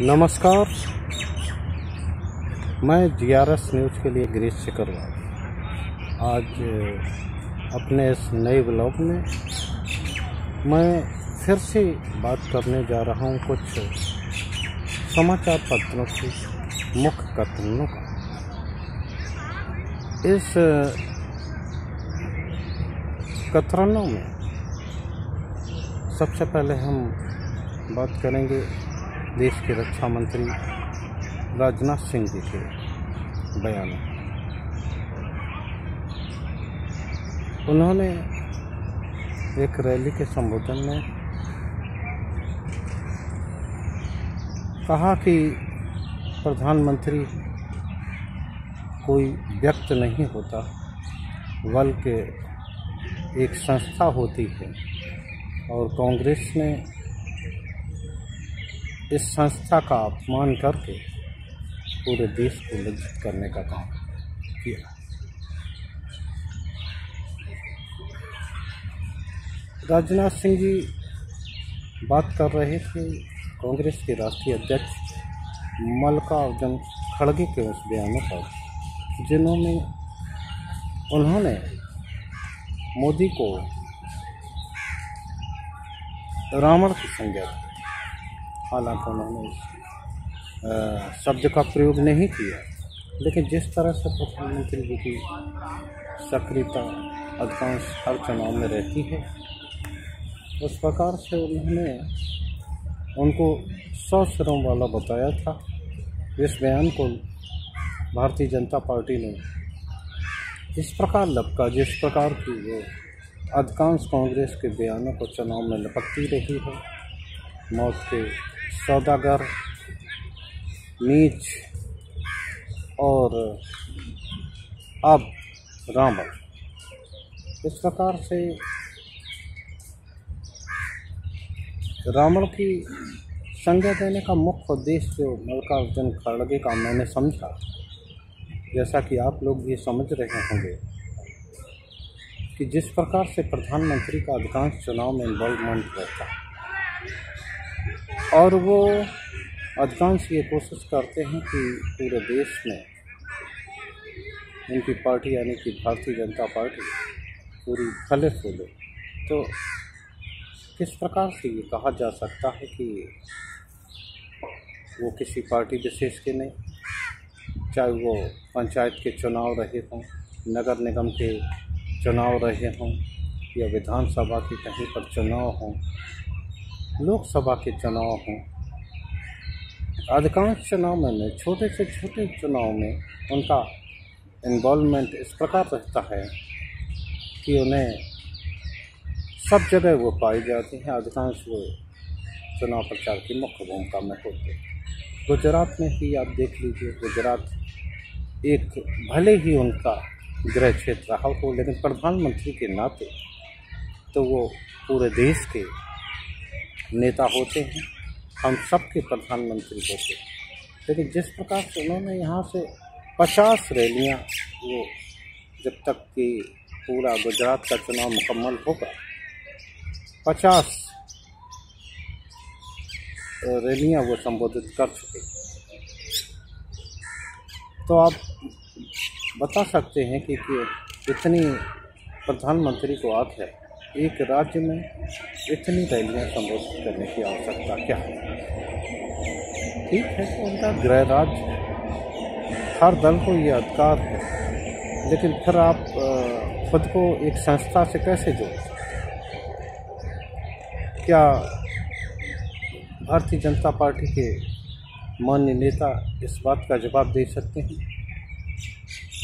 नमस्कार। मैं GRS news के लिए गिरीश सिकरवार आज अपने इस नए ब्लॉग में मैं फिर से बात करने जा रहा हूं कुछ समाचार पत्रों के मुख्य कथनों का। इस कथनों में सबसे पहले हम बात करेंगे देश के रक्षा मंत्री राजनाथ सिंह जी के बयानों। उन्होंने एक रैली के संबोधन में कहा कि प्रधानमंत्री कोई व्यक्ति नहीं होता बल्कि एक संस्था होती है और कांग्रेस ने इस संस्था का अपमान करके पूरे देश को लज्जित करने का काम किया। राजनाथ सिंह जी बात कर रहे थे कांग्रेस के राष्ट्रीय अध्यक्ष मल्लिकार्जुन खड़गे के उस बयानों पर, जिन्होंने उन्होंने मोदी को रावण की संज्ञा दी। हालांकि उन्होंने शब्द का प्रयोग नहीं किया, लेकिन जिस तरह से प्रधानमंत्री जी की सक्रियता अधिकांश हर चुनाव में रहती है, उस प्रकार से उन्होंने उनको 100 सिरों वाला बताया था। इस बयान को भारतीय जनता पार्टी ने इस प्रकार लपका जिस प्रकार की वो अधिकांश कांग्रेस के बयानों को चुनाव में लपकती रही है। मौत के सौदागर, नीच और अब रावण, इस प्रकार से रावण की संज्ञा देने का मुख्य उद्देश्य जो मल्लिकार्जुन खड़गे का मैंने समझा, जैसा कि आप लोग भी समझ रहे होंगे कि जिस प्रकार से प्रधानमंत्री का अधिकांश चुनाव में इन्वॉल्वमेंट रहता है और वो अधिकांश ये कोशिश करते हैं कि पूरे देश में उनकी पार्टी यानी कि भारतीय जनता पार्टी पूरी फले फूले, तो किस प्रकार से ये कहा जा सकता है कि वो किसी पार्टी विशेष के नहीं, चाहे वो पंचायत के चुनाव रहे हों, नगर निगम के चुनाव रहे हों या विधानसभा के कहीं पर चुनाव हों, लोकसभा के चुनाव हों, अधिकांश चुनाव में छोटे से छोटे चुनाव में उनका इन्वॉल्वमेंट इस प्रकार रहता है कि उन्हें सब जगह वो पाई जाती हैं। अधिकांश वो चुनाव प्रचार की मुख्य भूमिका में होते हैं। गुजरात में ही आप देख लीजिए, गुजरात एक भले ही उनका गृह क्षेत्र रहा हो, लेकिन प्रधानमंत्री के नाते तो वो पूरे देश के नेता होते हैं, हम सबके प्रधानमंत्री होते हैं। लेकिन जिस प्रकार से उन्होंने यहाँ से 50 रैलियाँ, वो जब तक कि पूरा गुजरात का चुनाव मुकम्मल होगा 50 रैलियाँ वो संबोधित कर चुके। तो आप बता सकते हैं कि इतनी प्रधानमंत्री को आत है एक राज्य में इतनी रैलियाँ संबोधित करने की आवश्यकता क्या है। ठीक है, तो उनका गृह राज्य, हर दल को ये अधिकार है, लेकिन फिर आप खुद को एक संस्था से कैसे जोड़ते? क्या भारतीय जनता पार्टी के माननीय नेता इस बात का जवाब दे सकते हैं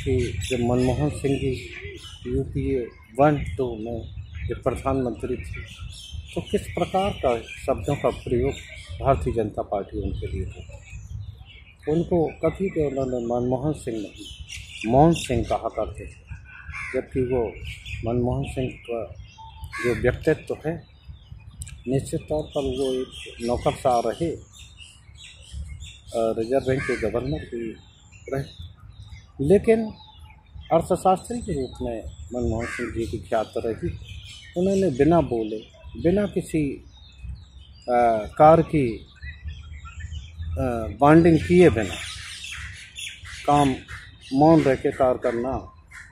कि जब मनमोहन सिंह जी UPA 1-2 में जब प्रधानमंत्री थे तो किस प्रकार का शब्दों का प्रयोग भारतीय जनता पार्टी उनके लिए करती? उनको कभी भी उन्होंने मनमोहन सिंह नहीं, मोहन सिंह कहा करते थे, जबकि वो मनमोहन सिंह का जो व्यक्तित्व है, निश्चित तौर पर वो एक नौकरशाह रहे, रिजर्व बैंक के गवर्नर भी रहे, लेकिन अर्थशास्त्री के रूप में मनमोहन सिंह जी की ख्याति रही। उन्होंने बिना बोले, बिना किसी कार की बॉन्डिंग किए बिना काम मौन रह के कार्य करना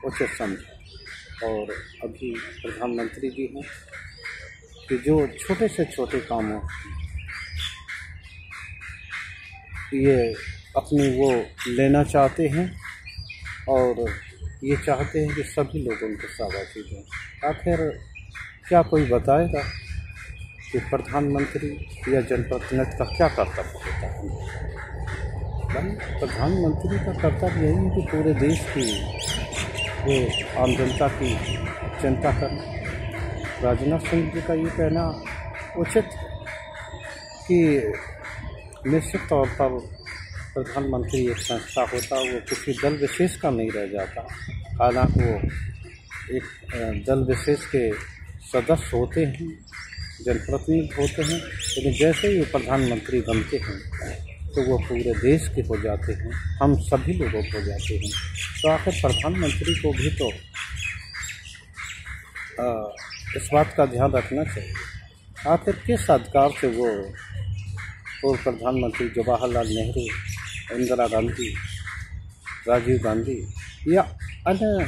उचित समझा। और अभी प्रधानमंत्री जी हैं कि जो छोटे से छोटे कामों ये अपनी वो लेना चाहते हैं और ये चाहते हैं कि सभी लोग उनको शाबाशी दें। आखिर क्या कोई बताएगा कि प्रधानमंत्री या जनप्रतिनिधि का क्या कर्तव्य होता है? प्रधानमंत्री का कर्तव्य यही है कि पूरे देश की वो आम जनता की चिंता करना। राजनाथ सिंह जी का ये कहना उचित है कि निश्चित तौर पर प्रधानमंत्री एक संस्था होता, वो किसी दल विशेष का नहीं रह जाता। हालांकि वो एक दल विशेष के सदस्य होते हैं, जनप्रतिनिधि होते हैं, लेकिन जैसे ही वो प्रधानमंत्री बनते हैं तो वो पूरे देश के हो जाते हैं, हम सभी लोगों को हो जाते हैं। तो आखिर प्रधानमंत्री को भी तो इस बात का ध्यान रखना चाहिए। आखिर किस अधिकार से वो पूर्व प्रधानमंत्री जवाहरलाल नेहरू, इंदिरा गांधी, राजीव गांधी या अन्य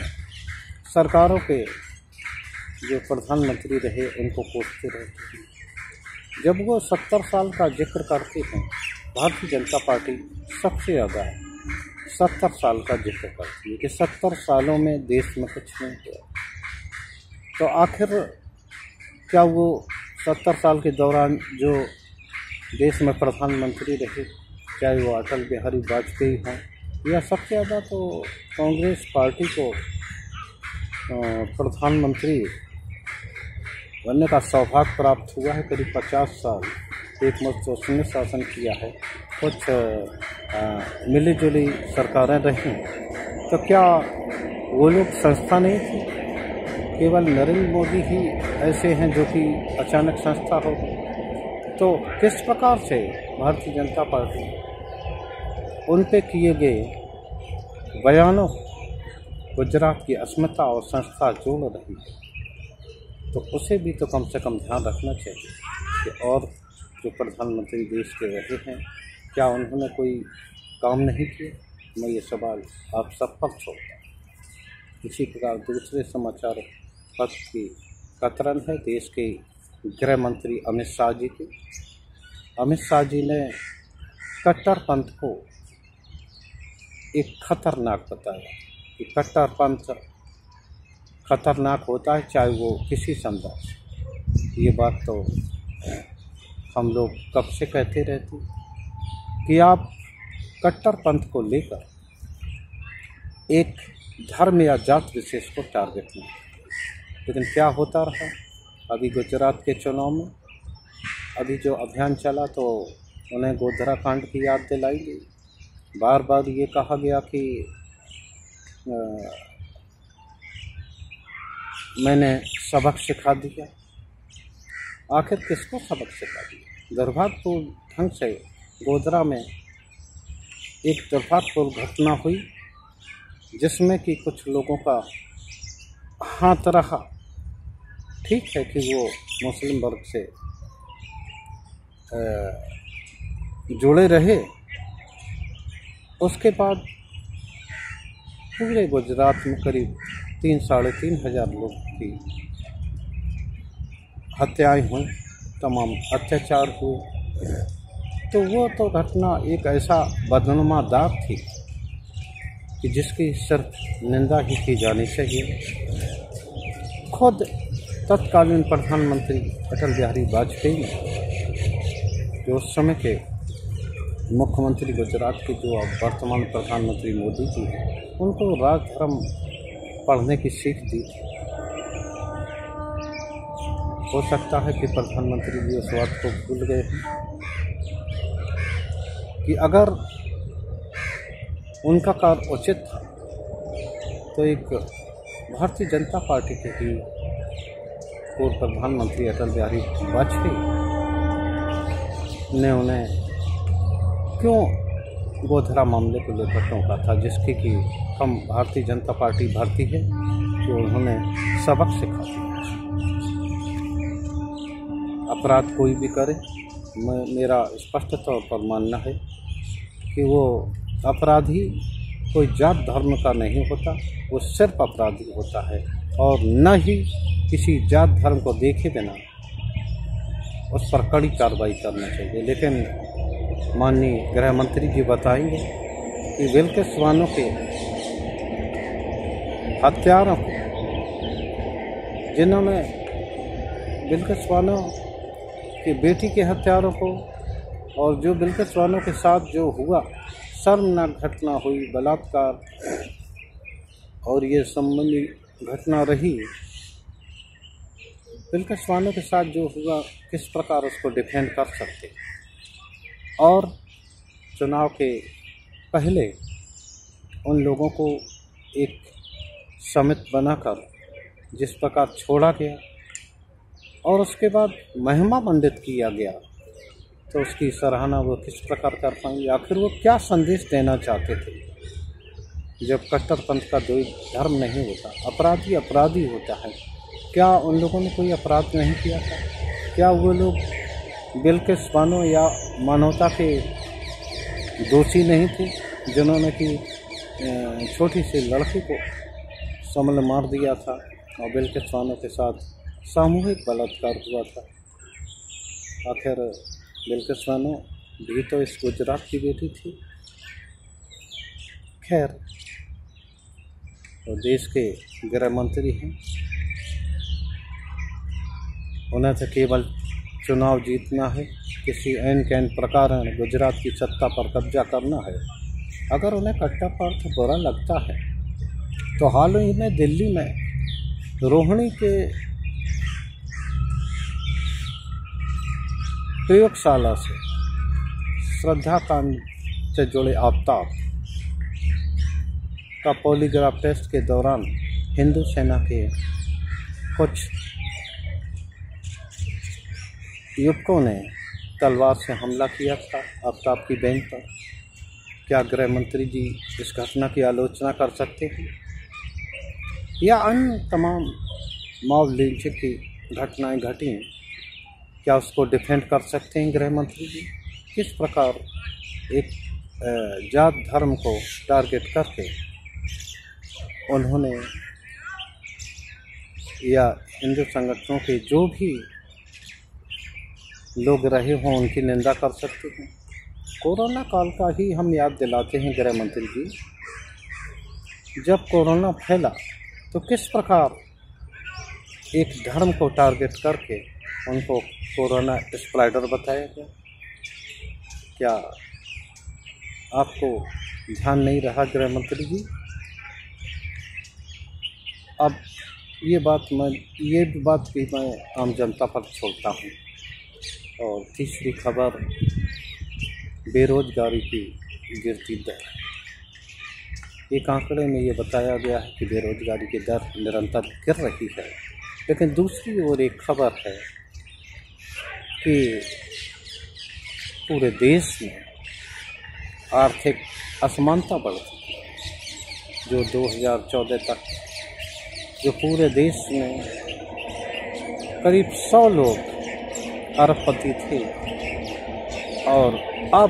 सरकारों के जो प्रधानमंत्री रहे उनको कोसते रहते हैं। जब वो 70 साल का जिक्र करते हैं, भारतीय जनता पार्टी सबसे ज़्यादा 70 साल का जिक्र करती है कि 70 सालों में देश में कुछ नहीं हुआ। तो आखिर क्या वो 70 साल के दौरान जो देश में प्रधानमंत्री रहे, चाहे वो अटल बिहारी वाजपेयी हों या सबसे ज़्यादा तो कांग्रेस पार्टी को प्रधानमंत्री बनने का सौभाग्य प्राप्त हुआ है। करीब 50 साल एक मुश्त उसने शासन किया है, कुछ मिली जुली सरकारें रहीं, तो क्या वो लोग संस्था नहीं थी? केवल नरेंद्र मोदी ही ऐसे हैं जो कि अचानक संस्था हो। तो किस प्रकार से भारतीय जनता पार्टी उन पे किए गए बयानों गुजरात की अस्मिता और संस्था जोड़ रही है? तो उसे भी तो कम से कम ध्यान रखना चाहिए कि और जो प्रधानमंत्री देश के रहे हैं, क्या उन्होंने कोई काम नहीं किया? मैं ये सवाल आप सब पर छोड़ता हूँ। इसी प्रकार दूसरे समाचार पत्र की कतरन है देश के गृह मंत्री अमित शाह जी की। अमित शाह जी ने कट्टरपंथ को एक खतरनाक बताया कि कट्टरपंथ खतरनाक होता है, चाहे वो किसी समुदाय से। ये बात तो हम लोग कब से कहते रहते कि आप कट्टरपंथ को लेकर एक धर्म या जात विशेष को टारगेट नहीं। लेकिन क्या होता रहा? अभी गुजरात के चुनाव में अभी जो अभियान चला तो उन्हें गोधरा कांड की याद दिलाई गई। बार बार ये कहा गया कि मैंने सबक सिखा दिया। आखिर किसको सबक सिखा दिया? दुर्भाग्यपूर्ण ढंग से गोधरा में एक दुर्भाग्यपूर्ण घटना हुई जिसमें कि कुछ लोगों का हाथ रहा। ठीक है कि वो मुस्लिम वर्ग से जुड़े रहे, उसके बाद पूरे गुजरात में करीब 3-3.5 हज़ार लोग की हत्याएं हुई, तमाम अत्याचार हुए। तो वो तो घटना एक ऐसा बदनुमा दाग थी कि जिसकी सिर्फ निंदा ही की जानी चाहिए। खुद तत्कालीन प्रधानमंत्री अटल बिहारी वाजपेयी ने, जो उस समय के मुख्यमंत्री गुजरात के जो अब वर्तमान प्रधानमंत्री मोदी जी हैं, उनको राज धर्म पढ़ने की सीख दी। हो सकता है कि प्रधानमंत्री जी उस बात को भूल गए हैं कि अगर उनका कार्य उचित था तो एक भारतीय जनता पार्टी के ही पूर्व प्रधानमंत्री अटल बिहारी वाजपेयी ने उन्हें क्यों गोधरा मामले को लेकर टोका था, जिसकी कि हम भारतीय जनता पार्टी भरती है कि उन्होंने सबक सिखा दिया। अपराध कोई भी करे, मेरा स्पष्ट तौर पर मानना है कि वो अपराधी कोई जात धर्म का नहीं होता, वो सिर्फ अपराधी होता है और न ही किसी जात धर्म को देखे बिना उस पर कड़ी कार्रवाई करना चाहिए। लेकिन माननीय गृह मंत्री जी बताएंगे कि बिल्किस बानो के हत्यारों को, जिन्होंने बिल्किस बानो की बेटी के हत्यारों को और जो बिल्किस बानो के साथ जो हुआ शर्मनाक घटना हुई, बलात्कार और ये संबंधी घटना रही, बिल्किस बानो के साथ जो हुआ किस प्रकार उसको डिफेंड कर सकते। और चुनाव के पहले उन लोगों को एक समिति बनाकर जिस प्रकार छोड़ा गया और उसके बाद महिमा मंडित किया गया, तो उसकी सराहना वो किस प्रकार कर पाएंगे। आखिर वो क्या संदेश देना चाहते थे। जब कट्टरपंथ का कोई धर्म नहीं होता, अपराधी अपराधी होता है, क्या उन लोगों ने कोई अपराध नहीं किया था? क्या वो लोग बिल्किस बानो या मानवता के दोषी नहीं थे, जिन्होंने कि छोटी सी लड़की को समल मार दिया था और बिल्किस बानो के साथ सामूहिक बलात्कार हुआ था। आखिर बिल्किस बानो भी तो इस गुजरात की बेटी थी। खैर, वो देश के गृह मंत्री हैं, उन्हें तो केवल चुनाव जीतना है, किसी ऐन कैन प्रकार गुजरात की सत्ता पर कब्जा करना है। अगर उन्हें कट्टरपंथ बुरा लगता है तो हाल ही में दिल्ली में रोहिणी के प्रयोगशाला से श्रद्धा कांड से जुड़े आफ्ताब का पॉलीग्राफ टेस्ट के दौरान हिंदू सेना के कुछ युवकों ने तलवार से हमला किया था आफ्ताब की बहन पर। क्या गृह मंत्री जी इस घटना की आलोचना कर सकते हैं या अन्य तमाम मॉब लिंचिंग की घटनाएं घटी, क्या उसको डिफेंड कर सकते हैं गृह मंत्री जी? किस प्रकार एक जात धर्म को टारगेट करके उन्होंने या हिंदू संगठनों के जो भी लोग रहे हों उनकी निंदा कर सकते हैं। कोरोना काल का ही हम याद दिलाते हैं गृह मंत्री जी। जब कोरोना फैला तो किस प्रकार एक धर्म को टारगेट करके उनको कोरोना स्प्रेडर बताया गया। क्या आपको ध्यान नहीं रहा गृह मंत्री जी? अब ये बात भी मैं आम जनता पर छोड़ता हूँ। और तीसरी खबर, बेरोजगारी की गिरती दर। एक आंकड़े में ये बताया गया है कि बेरोजगारी की दर निरंतर गिर रही है, लेकिन दूसरी ओर एक खबर है कि पूरे देश में आर्थिक असमानता बढ़ चुकी है। जो 2014 तक जो पूरे देश में करीब 100 लोग अरबपति थे और अब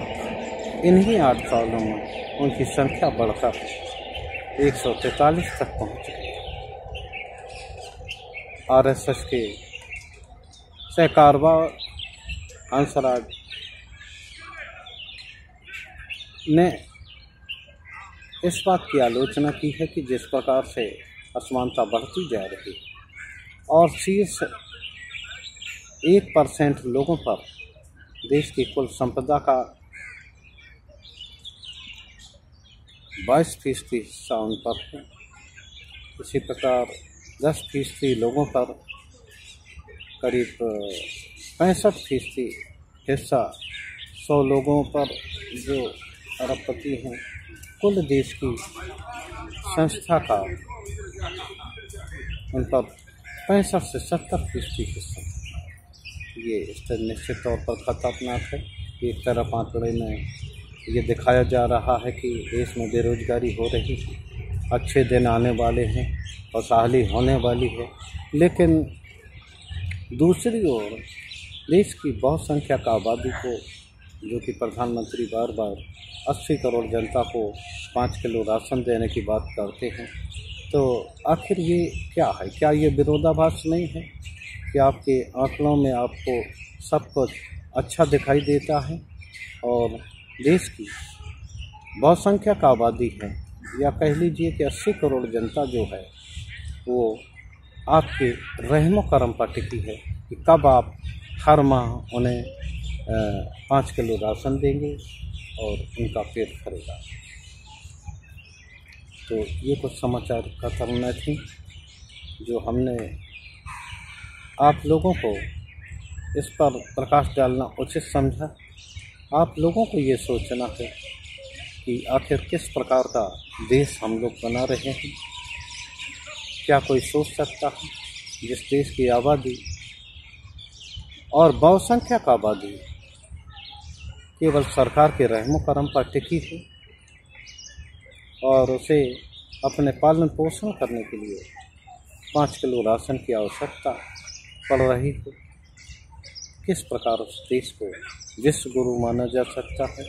इन्हीं 8 सालों में उनकी संख्या बढ़कर 143 तक पहुंच गई। आरएसएस के सहकारवा हंसराज ने इस बात की आलोचना की है कि जिस प्रकार से असमानता बढ़ती जा रही है और शीर्ष 1% लोगों पर देश की कुल संपदा का 22% हिस्सा उन पर है। इसी प्रकार 10% लोगों पर करीब 65% हिस्सा 100 लोगों पर जो अरबपति हैं, कुल देश की संस्था का उन पर 65 से 70% हिस्सा। ये स्तर निश्चित तौर पर खतरनाक है। एक तरफ आंकड़े में ये दिखाया जा रहा है कि देश में बेरोजगारी हो रही है, अच्छे दिन आने वाले हैं, खुशहाली होने वाली है, लेकिन दूसरी ओर देश की बहुसंख्यक आबादी को जो कि प्रधानमंत्री बार बार 80 करोड़ जनता को 5 किलो राशन देने की बात करते हैं, तो आखिर ये क्या है? क्या ये विरोधाभास नहीं है कि आपके आंकड़ों में आपको सब कुछ अच्छा दिखाई देता है और देश की बहुसंख्यक आबादी है, या कह लीजिए कि 80 करोड़ जनता जो है वो आपके रहमो करम पर टिकी है कि कब आप हर माह उन्हें 5 किलो राशन देंगे और उनका पेट भरेगा। तो ये कुछ समाचार खबरें थी जो हमने आप लोगों को इस पर प्रकाश डालना उचित समझा। आप लोगों को ये सोचना है कि आखिर किस प्रकार का देश हम लोग बना रहे हैं। क्या कोई सोच सकता है जिस देश की आबादी और बहुसंख्यक आबादी केवल सरकार के रहमो करम पर टिकी है और उसे अपने पालन पोषण करने के लिए 5 किलो राशन की आवश्यकता पड़ रही है? किस प्रकार उस देश को विश्व गुरु माना जा सकता है,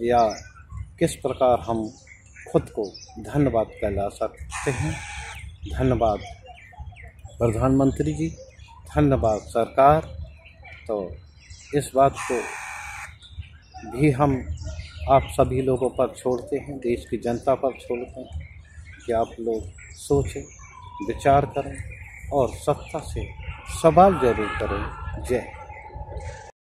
या किस प्रकार हम खुद को धन्यवाद कहला सकते हैं? धन्यवाद प्रधानमंत्री जी, धन्यवाद सरकार। तो इस बात को भी हम आप सभी लोगों पर छोड़ते हैं, देश की जनता पर छोड़ते हैं कि आप लोग सोचें, विचार करें और सत्ता से सवाल जरूर करें। जय